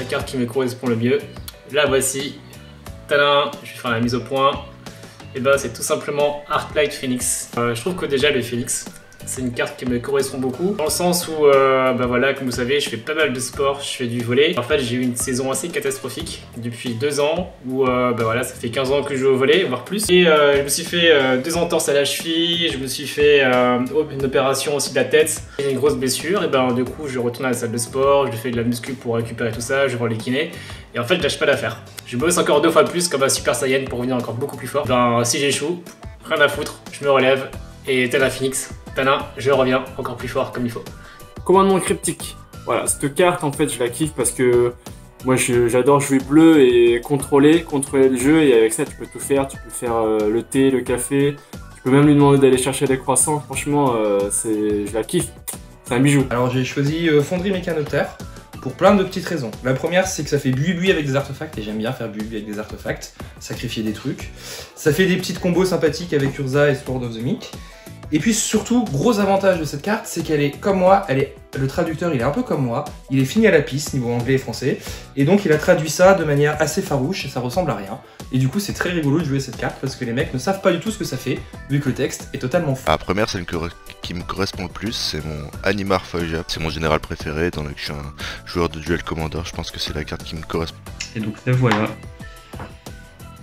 carte qui me correspond le mieux. La voici. Tadam, je vais faire la mise au point. Et ben c'est tout simplement Arclight Phoenix. Je trouve que déjà le Phoenix, c'est une carte qui me correspond beaucoup, dans le sens où, bah voilà, comme vous savez, je fais pas mal de sport, je fais du volley. En fait, j'ai eu une saison assez catastrophique depuis 2 ans, où bah voilà, ça fait 15 ans que je joue au volley, voire plus. Et je me suis fait 2 entorses à la cheville, je me suis fait une opération aussi de la tête, et une grosse blessure. Et ben du coup, je retourne à la salle de sport, je fais de la muscu pour récupérer tout ça, je vais voir les kinés. Et en fait, je lâche pas l'affaire. Je bosse encore 2 fois plus comme un Super Saiyan pour revenir encore beaucoup plus fort. Ben si j'échoue, rien à foutre, je me relève, et tel un Phoenix. Je reviens encore plus fort comme il faut. Commandement cryptique. Voilà, cette carte en fait je la kiffe parce que moi j'adore jouer bleu et contrôler le jeu, et avec ça tu peux tout faire. Tu peux faire le thé, le café, tu peux même lui demander d'aller chercher des croissants. Franchement je la kiffe, c'est un bijou. Alors j'ai choisi Fonderie Mécanotaire pour plein de petites raisons. La première, c'est que ça fait bui-bui avec des artefacts, et j'aime bien faire bui-bui avec des artefacts, sacrifier des trucs. Ça fait des petites combos sympathiques avec Urza et Sword of the Meek. Et puis surtout, gros avantage de cette carte, c'est qu'elle est comme moi, le traducteur il est un peu comme moi, il est fini à la piste niveau anglais et français, et donc il a traduit ça de manière assez farouche, et ça ressemble à rien. Et du coup c'est très rigolo de jouer cette carte, parce que les mecs ne savent pas du tout ce que ça fait, vu que le texte est totalement fou. La première, celle qui me correspond le plus, c'est mon Animar Foil Jap. C'est mon général préféré, étant donné que je suis un joueur de Duel Commander, je pense que c'est la carte qui me correspond. Et donc la voilà.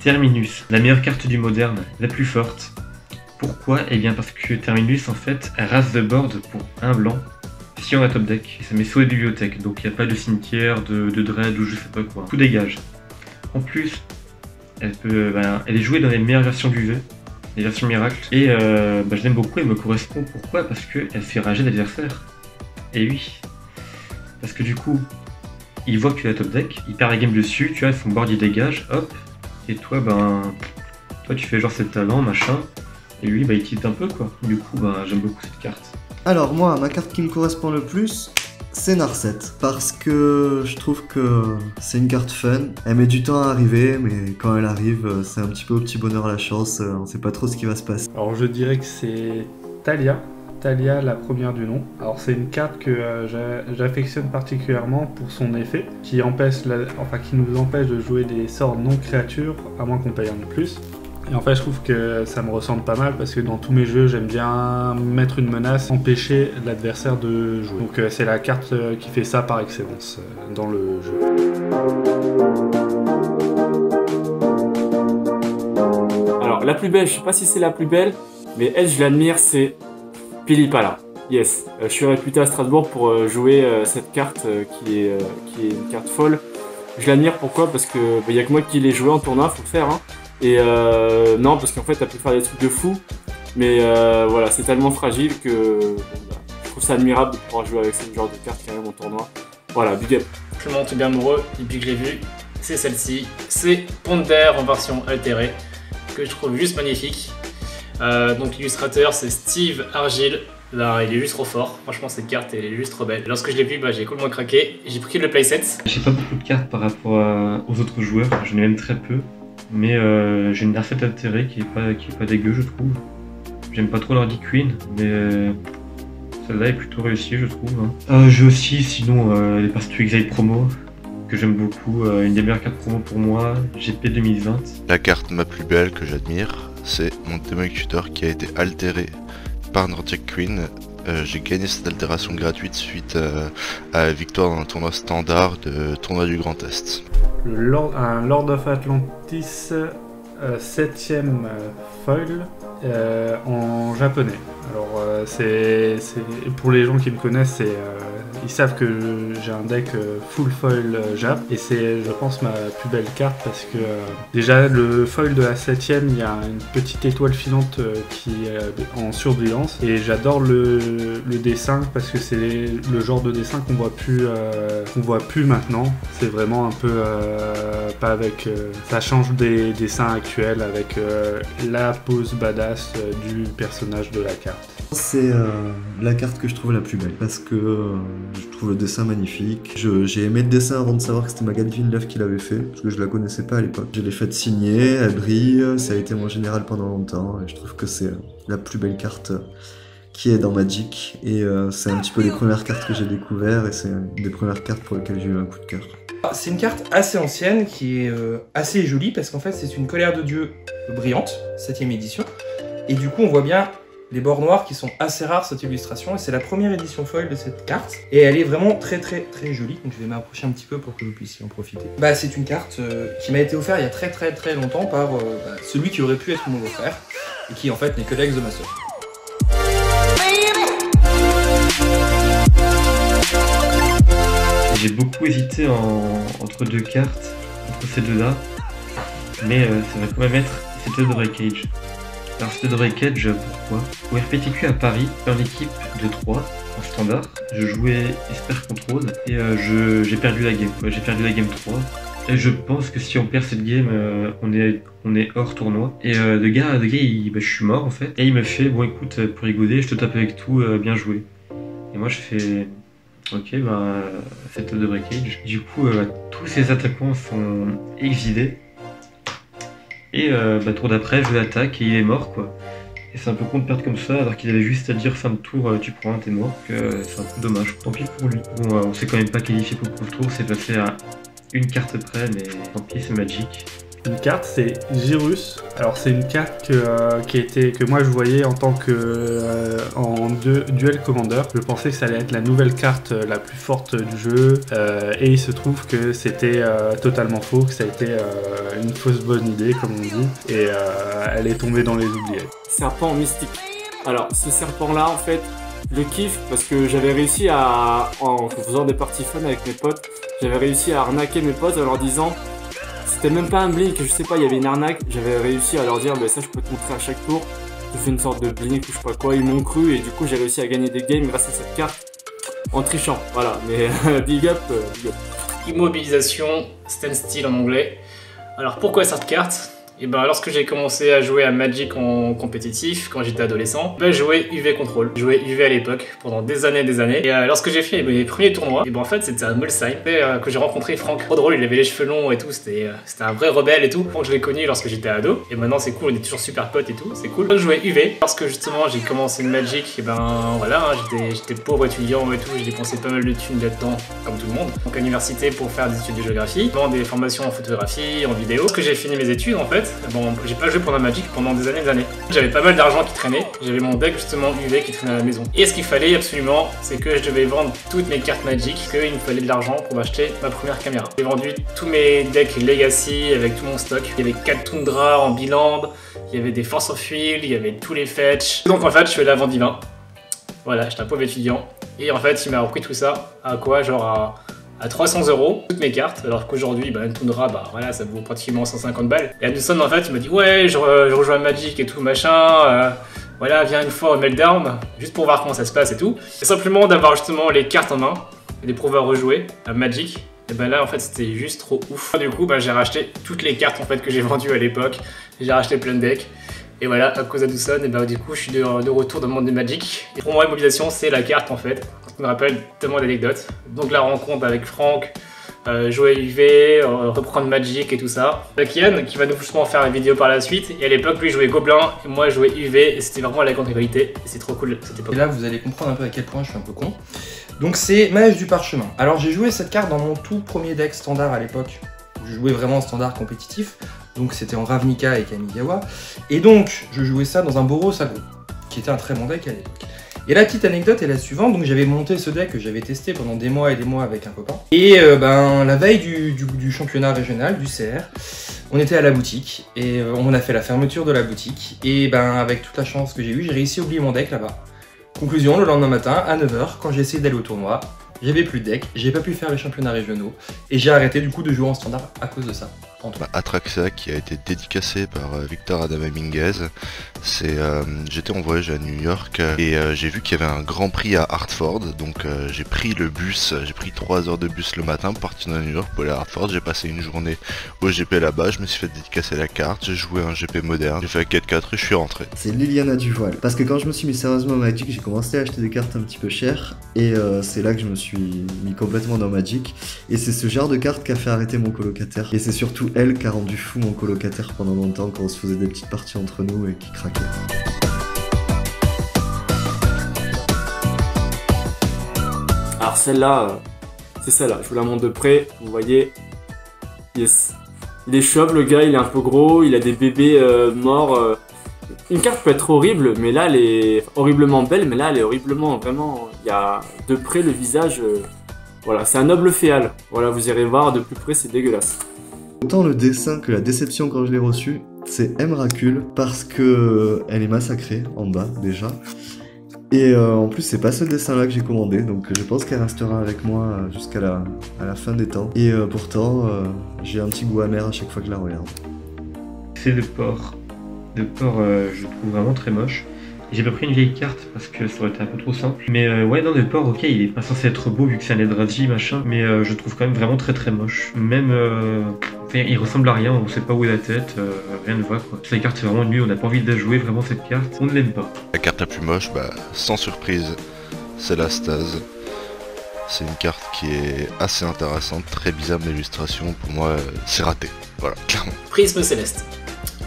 Terminus, la meilleure carte du moderne, la plus forte. Pourquoi? Eh bien parce que Terminus en fait elle rase the board pour un blanc si on a top deck, et ça met sur les bibliothèques, donc il n'y a pas de cimetière, de dread ou je sais pas quoi, tout dégage. En plus, elle est jouée dans les meilleures versions du jeu, les versions miracle, et je l'aime beaucoup, elle me correspond. Pourquoi? Parce qu'elle fait rager l'adversaire. Et oui, parce que du coup, il voit que tu as top deck, il perd la game dessus, tu vois, son board il dégage, hop, et toi toi tu fais genre c'est le talent, machin. Et lui, il tilte un peu quoi. Du coup, j'aime beaucoup cette carte. Alors moi, ma carte qui me correspond le plus, c'est Narset. Parce que je trouve que c'est une carte fun. Elle met du temps à arriver, mais quand elle arrive, c'est un petit peu au petit bonheur la chance. On sait pas trop ce qui va se passer. Alors je dirais que c'est Talia. Talia, la première du nom. Alors c'est une carte que j'affectionne particulièrement pour son effet, qui nous empêche de jouer des sorts non créatures, à moins qu'on paye un de plus. Et en fait je trouve que ça me ressemble pas mal parce que dans tous mes jeux j'aime bien mettre une menace, empêcher l'adversaire de jouer. Donc c'est la carte qui fait ça par excellence dans le jeu. Alors la plus belle, je sais pas si c'est la plus belle, mais elle je l'admire, c'est Pilipala. Yes, je suis réputé à Strasbourg pour jouer cette carte qui est une carte folle. Je l'admire pourquoi? Parce que y a que moi qui l'ai joué en tournoi, faut le faire hein. Et non, parce qu'en fait, t'as pu faire des trucs de fou, mais voilà, c'est tellement fragile que je trouve ça admirable de pouvoir jouer avec ce genre de carte quand même en tournoi. Voilà, big up. Je m'en suis bien amoureux depuis que je l'ai vu, c'est celle-ci, c'est Ponder en version altérée, que je trouve juste magnifique. Donc l'illustrateur c'est Steve Argyle. Là, il est juste trop fort, franchement cette carte elle est juste trop belle. Lorsque je l'ai vu, j'ai complètement craqué, j'ai pris le playset. J'ai pas beaucoup de cartes par rapport aux autres joueurs, j'en ai même très peu. Mais j'ai une Narset altérée qui est pas dégueu je trouve. J'aime pas trop l'Ordi Queen, mais celle-là est plutôt réussie je trouve. J'ai aussi sinon les Pass to Exile promo, que j'aime beaucoup, une des meilleures cartes promo pour moi, GP 2020. La carte ma plus belle que j'admire, c'est mon Demonic Tutor qui a été altéré par Nordic Queen. J'ai gagné cette altération gratuite suite à la victoire dans un tournoi standard de tournoi du Grand Est. Un Lord of Atlantis 7ème foil en japonais. Alors pour les gens qui me connaissent, ils savent que j'ai un deck full foil Jap, et c'est je pense ma plus belle carte parce que déjà le foil de la 7ème, il y a une petite étoile filante qui est en surbrillance, et j'adore le dessin parce que c'est le genre de dessin qu'on voit plus maintenant. C'est vraiment un peu pas avec ça change des dessins actuels avec la pose badass du personnage de la carte. C'est la carte que je trouve la plus belle parce que je trouve le dessin magnifique. J'ai aimé le dessin avant de savoir que c'était Magali Villeneuve qui l'avait fait, parce que je la connaissais pas à l'époque. Je l'ai faite signer, elle brille, ça a été mon général pendant longtemps, et je trouve que c'est la plus belle carte qui est dans Magic, et c'est un petit peu les premières cartes que j'ai découvertes, et c'est une des premières cartes pour lesquelles j'ai eu un coup de cœur. C'est une carte assez ancienne qui est assez jolie parce qu'en fait c'est une colère de dieu brillante, 7ème édition. Et du coup on voit bien les bords noirs qui sont assez rares cette illustration. Et c'est la première édition foil de cette carte. Et elle est vraiment très jolie. Donc je vais m'approcher un petit peu pour que vous puissiez en profiter. C'est une carte qui m'a été offerte il y a très longtemps par celui qui aurait pu être mon beau-frère. Et qui en fait n'est que l'ex de ma soeur. J'ai beaucoup hésité entre deux cartes, entre ces deux-là, mais ça va quand même être State of Breakage. Alors State of Breakage, pourquoi? Au RPTQ à Paris, en équipe de 3, en standard, je jouais Esper Control et j'ai perdu la game. J'ai perdu la game 3. Et je pense que si on perd cette game, on est hors tournoi. Et le gars je suis mort en fait. Et il me fait, bon écoute, pour rigoler, je te tape avec tout, bien joué. Et moi je fais... Ok, c'est de breakage. Du coup, tous ces attaquants sont exilés. Et tour d'après, je l'attaque et il est mort, quoi. Et c'est un peu con de perdre comme ça, alors qu'il avait juste à dire fin de tour, tu prends un, t'es mort. C'est un peu dommage. Tant pis pour lui. Bon, on s'est quand même pas qualifié pour le tour, c'est passé à une carte près, mais tant pis, c'est Magic. Une carte, c'est Girus. Alors c'est une carte que moi je voyais en tant que duel commander. Je pensais que ça allait être la nouvelle carte la plus forte du jeu, et il se trouve que c'était totalement faux, que ça a été une fausse bonne idée comme on dit, et elle est tombée dans les oubliettes. Serpent mystique. Alors ce serpent là en fait, je le kiffe parce que j'avais réussi en faisant des parties fun avec mes potes, j'avais réussi à arnaquer mes potes en leur disant... C'était même pas un blink, je sais pas, il y avait une arnaque, j'avais réussi à leur dire ça je peux te montrer à chaque tour, je fais une sorte de blink ou je sais pas quoi, ils m'ont cru et du coup j'ai réussi à gagner des games grâce à cette carte en trichant, voilà, mais big up. Immobilisation, standstill en anglais. Alors pourquoi cette carte? Et lorsque j'ai commencé à jouer à Magic en compétitif, quand j'étais adolescent, je jouais UV Control. Je jouais UV à l'époque, pendant des années. Et lorsque j'ai fait mes premiers tournois, en fait c'était à Mulsanne que j'ai rencontré Franck. Trop drôle, il avait les cheveux longs et tout, c'était un vrai rebelle et tout. Franck, je l'ai connu lorsque j'étais ado, et maintenant c'est cool, on est toujours super potes et tout, c'est cool. Je jouais UV, parce que justement j'ai commencé le Magic, et voilà, j'étais pauvre étudiant et tout, j'ai dépensé pas mal de thunes là-dedans, comme tout le monde. Donc à l'université pour faire des études de géographie, des formations en photographie, en vidéo. Lorsque j'ai fini mes études en fait, j'ai pas joué pendant Magic pendant des années. J'avais pas mal d'argent qui traînait, j'avais mon deck justement UV qui traînait à la maison. Et ce qu'il fallait absolument, c'est que je devais vendre toutes mes cartes Magic, qu'il me fallait de l'argent pour m'acheter ma première caméra. J'ai vendu tous mes decks Legacy avec tout mon stock. Il y avait 4 Tundra en biland, il y avait des Force of Will, il y avait tous les fetch. Donc en fait, je suis allé à vendre divin. Voilà, j'étais un pauvre étudiant. Et en fait, il m'a repris tout ça à quoi? Genre à 300 €, toutes mes cartes, alors qu'aujourd'hui, une Tundra, voilà, ça vaut pratiquement 150 balles. Et Anderson, en fait, il m'a dit, ouais, je rejoins à Magic et tout, machin, voilà, viens une fois au Meltdown, juste pour voir comment ça se passe et tout. Et simplement d'avoir justement les cartes en main, et de pouvoir rejouer à Magic, et là, en fait, c'était juste trop ouf. Du coup, j'ai racheté toutes les cartes, en fait, que j'ai vendues à l'époque, j'ai racheté plein de decks. Et voilà, à cause d'Adusson, du coup, je suis de retour dans le monde de Magic. Et pour moi, Immobilisation, c'est la carte, en fait, qui me rappelle tellement d'anecdotes. Donc la rencontre avec Franck, jouer UV, reprendre Magic et tout ça. Avec Yann, qui va nous justement faire une vidéo par la suite. Et à l'époque, lui jouait Gobelin, et moi, je jouais UV, et c'était vraiment la grande rivalité. Et c'est trop cool cette époque. Et là, vous allez comprendre un peu à quel point je suis un peu con. Donc c'est Mage du Parchemin. Alors j'ai joué cette carte dans mon tout premier deck standard à l'époque. Je jouais vraiment en standard compétitif. Donc c'était en Ravnica et Kamigawa. Et donc je jouais ça dans un Boros Agro, qui était un très bon deck à l'époque. Et la petite anecdote est la suivante, donc j'avais monté ce deck que j'avais testé pendant des mois et des mois avec un copain. Et la veille du championnat régional, du CR, on était à la boutique, et on a fait la fermeture de la boutique. Et avec toute la chance que j'ai eue, j'ai réussi à oublier mon deck là-bas. Conclusion, le lendemain matin, à 9 h, quand j'ai essayé d'aller au tournoi, j'avais plus de deck, j'ai pas pu faire les championnats régionaux, et j'ai arrêté du coup de jouer en standard à cause de ça. Atraxa, qui a été dédicacé par Victor Adama Minguez, j'étais en voyage à New York et j'ai vu qu'il y avait un grand prix à Hartford, donc j'ai pris le bus, j'ai pris 3 heures de bus le matin pour partir de New York pour aller à Hartford. J'ai passé une journée au GP là-bas, je me suis fait dédicacer la carte, j'ai joué un GP moderne, j'ai fait un 4-4 et je suis rentré. C'est Liliana du voile, parce que quand je me suis mis sérieusement à Magic, j'ai commencé à acheter des cartes un petit peu chères, et c'est là que je me suis mis complètement dans Magic, et c'est ce genre de carte qui a fait arrêter mon colocataire, et c'est surtout elle qui a rendu fou mon colocataire pendant longtemps quand on se faisait des petites parties entre nous et qui craquait. Alors celle-là, c'est celle-là. Je vous la montre de près. Vous voyez, yes. Il est chauve, le gars, il est un peu gros, il a des bébés morts. Une carte peut être horrible, mais là, elle est horriblement belle, mais là, elle est horriblement, vraiment... Il y a de près le visage... Voilà, c'est un noble féal. Voilà, vous irez voir de plus près, c'est dégueulasse. Autant le dessin que la déception quand je l'ai reçu, c'est Emrakul, parce que elle est massacrée en bas, déjà. Et en plus, c'est pas ce dessin-là que j'ai commandé, donc je pense qu'elle restera avec moi jusqu'à la fin des temps. Et pourtant, j'ai un petit goût amer à chaque fois que je la regarde. C'est de porc. De porc, je le trouve vraiment très moche. J'ai pas pris une vieille carte parce que ça aurait été un peu trop simple. Mais ouais, non, de porc, ok, il est pas censé être beau vu que c'est un Eldrazi, machin. Mais je le trouve quand même vraiment très très moche. Même, enfin, il ressemble à rien, on sait pas où est la tête, rien ne va quoi. Cette carte c'est vraiment nulle, on n'a pas envie de la jouer, vraiment cette carte, on ne l'aime pas. La carte la plus moche, bah, sans surprise, c'est la Stase. C'est une carte qui est assez intéressante, très bizarre d'illustration. Pour moi, c'est raté. Voilà, clairement. Prisme céleste.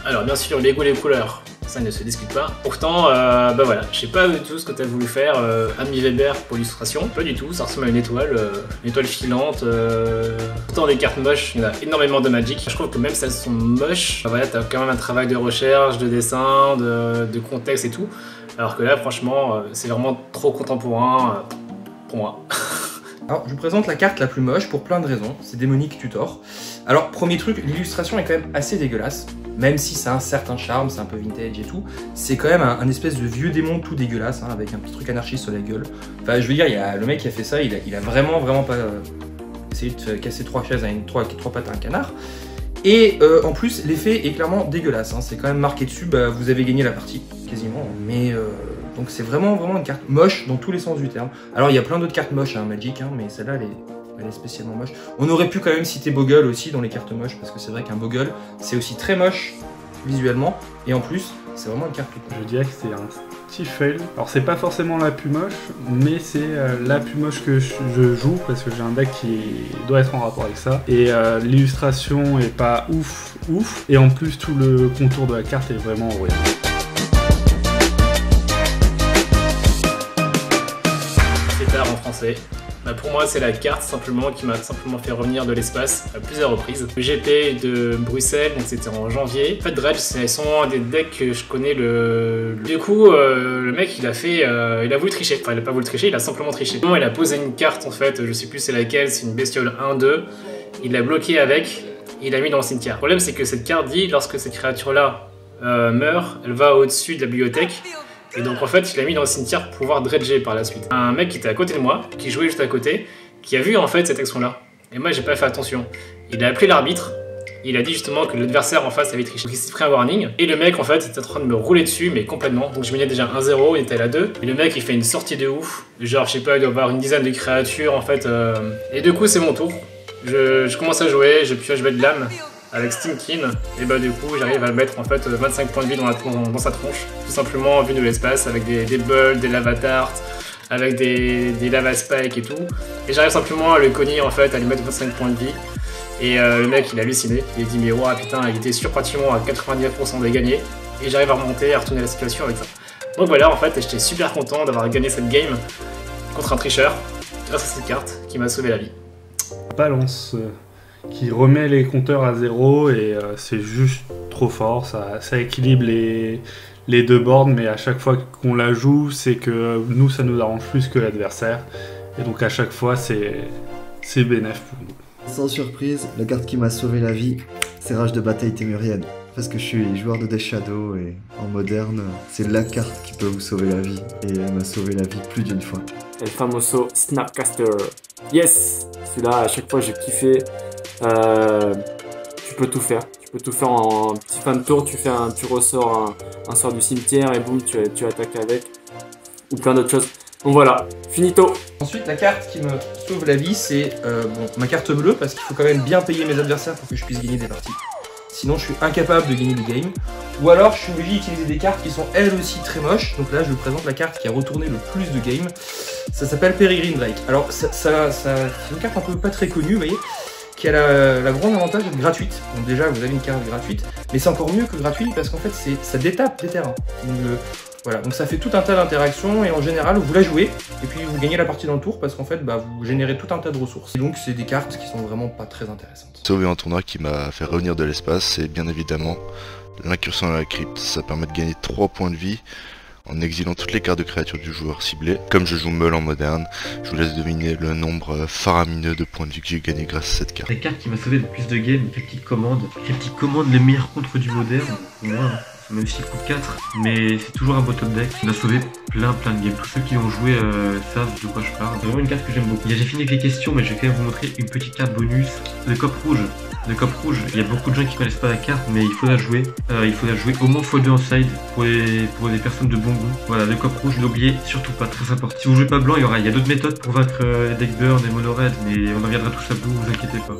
Alors bien sûr, les goûts, les couleurs, ça ne se discute pas. Pourtant, bah voilà, je sais pas du tout ce que tu as voulu faire, Ami Weber pour l'illustration. Pas du tout, ça ressemble à une étoile filante. Pourtant, les cartes moches, il y en a énormément de Magic. Je trouve que même si elles sont moches, voilà, tu as quand même un travail de recherche, de dessin, de contexte et tout. Alors que là, franchement, c'est vraiment trop contemporain pour moi. Alors, je vous présente la carte la plus moche pour plein de raisons, c'est Démonique Tutor. Alors, premier truc, l'illustration est quand même assez dégueulasse, même si ça a un certain charme, c'est un peu vintage et tout. C'est quand même un espèce de vieux démon tout dégueulasse, hein, avec un petit truc anarchiste sur la gueule. Enfin, je veux dire, le mec qui a fait ça, il a vraiment pas essayé de casser trois chaises à trois pattes à un canard. Et en plus, l'effet est clairement dégueulasse, hein, c'est quand même marqué dessus, bah, vous avez gagné la partie, quasiment. Mais donc c'est vraiment une carte moche dans tous les sens du terme. Alors il y a plein d'autres cartes moches, hein, Magic, hein, mais celle-là elle est spécialement moche. On aurait pu quand même citer Bogle aussi dans les cartes moches, parce que c'est vrai qu'un Bogle c'est aussi très moche visuellement, et en plus c'est vraiment une carte toute moche. Je dirais que c'est un petit fail. Alors c'est pas forcément la plus moche, mais c'est la plus moche que je joue, parce que j'ai un deck qui doit être en rapport avec ça. Et l'illustration est pas ouf, et en plus tout le contour de la carte est vraiment horrible. En français. Bah pour moi c'est la carte simplement qui m'a fait revenir de l'espace à plusieurs reprises. Le GP de Bruxelles, donc c'était en janvier. En fait Dredge, ce sont des decks que je connais Du coup le mec il a voulu tricher. Enfin il a pas voulu tricher, il a simplement triché. Il a posé une carte en fait, je sais plus c'est laquelle, c'est une bestiole 1-2. Il l'a bloqué avec, il l'a mis dans le cimetière. Le problème c'est que cette carte dit lorsque cette créature là meurt, elle va au-dessus de la bibliothèque. Et donc en fait, il l'a mis dans le cimetière pour pouvoir dredger par la suite. Un mec qui était à côté de moi, qui jouait juste à côté, qui a vu en fait cette action-là. Et moi, j'ai pas fait attention. Il a appelé l'arbitre, il a dit justement que l'adversaire en face avait triché. Donc il s'est pris un warning, et le mec en fait était en train de me rouler dessus, mais complètement. Donc je menais déjà 1-0, il était à 2. Et le mec il fait une sortie de ouf, genre je sais pas, il doit avoir une dizaine de créatures en fait. Et du coup, c'est mon tour. Je commence à jouer, je pioche bête de l'âme avec Stinkin, et bah du coup j'arrive à mettre en fait 25 points de vie dans sa tronche, tout simplement vu de l'espace, avec des bulls, des lava tarts, avec des lava spikes et tout, et j'arrive simplement à le cogner en fait, à lui mettre 25 points de vie, et le mec il a halluciné, il a dit mais ouah putain, il était sûr pratiquement à 99% de gagner, et j'arrive à remonter, à retourner la situation avec ça. Donc voilà, en fait j'étais super content d'avoir gagné cette game contre un tricheur, grâce à cette carte qui m'a sauvé la vie. Balance qui remet les compteurs à zéro, et c'est juste trop fort, ça équilibre les deux boards, mais à chaque fois qu'on la joue, c'est que nous ça nous arrange plus que l'adversaire, et donc à chaque fois c'est bénéf pour nous. Sans surprise, la carte qui m'a sauvé la vie, c'est Rage de bataille témurienne. Parce que je suis joueur de Death Shadow, et en moderne, c'est la carte qui peut vous sauver la vie, et elle m'a sauvé la vie plus d'une fois. El famoso Snapcaster. Yes, celui-là à chaque fois j'ai kiffé. Tu peux tout faire. Tu peux tout faire en petit fin de tour. Tu ressors un sort du cimetière et boum, tu attaques avec. Ou plein d'autres choses. Donc voilà, finito. Ensuite, la carte qui me sauve la vie, c'est ma carte bleue, parce qu'il faut quand même bien payer mes adversaires pour que je puisse gagner des parties. Sinon, je suis incapable de gagner des games. Ou alors, je suis obligé d'utiliser des cartes qui sont elles aussi très moches. Donc là, je vous présente la carte qui a retourné le plus de games. Ça s'appelle Peregrine Drake. Alors, c'est une carte un peu pas très connue, vous voyez, qui a la grande avantage d'être gratuite. Donc déjà, vous avez une carte gratuite, mais c'est encore mieux que gratuite parce qu'en fait, ça détape des terrains. Donc Voilà, donc ça fait tout un tas d'interactions et en général vous la jouez et puis vous gagnez la partie dans le tour parce qu'en fait bah, vous générez tout un tas de ressources. Et donc c'est des cartes qui sont vraiment pas très intéressantes. Sauver un tournoi qui m'a fait revenir de l'espace, c'est bien évidemment l'incursion dans la crypte. Ça permet de gagner 3 points de vie en exilant toutes les cartes de créatures du joueur ciblé. Comme je joue Meul en moderne, je vous laisse deviner le nombre faramineux de points de vie que j'ai gagné grâce à cette carte. La carte qui m'a sauvé le plus de games, Cryptic Command. Cryptic Command, le meilleur contre du moderne, pour moi, hein. Même s'il coûte 4, mais c'est toujours un bottom deck. Il a sauvé plein de games. Tous ceux qui ont joué savent de quoi je parle. C'est vraiment une carte que j'aime beaucoup. J'ai fini avec les questions, mais je vais quand même vous montrer une petite carte bonus de Cop Rouge. De Cop Rouge, il y a beaucoup de gens qui connaissent pas la carte, mais il faut la jouer. Il faut la jouer au moins x2 en side pour des personnes de bon goût. Voilà, de Cop Rouge, n'oubliez surtout pas, très important. Si vous jouez pas blanc, il y a d'autres méthodes pour vaincre les deck burn et mono red, mais on en viendra tous à bout, vous inquiétez pas.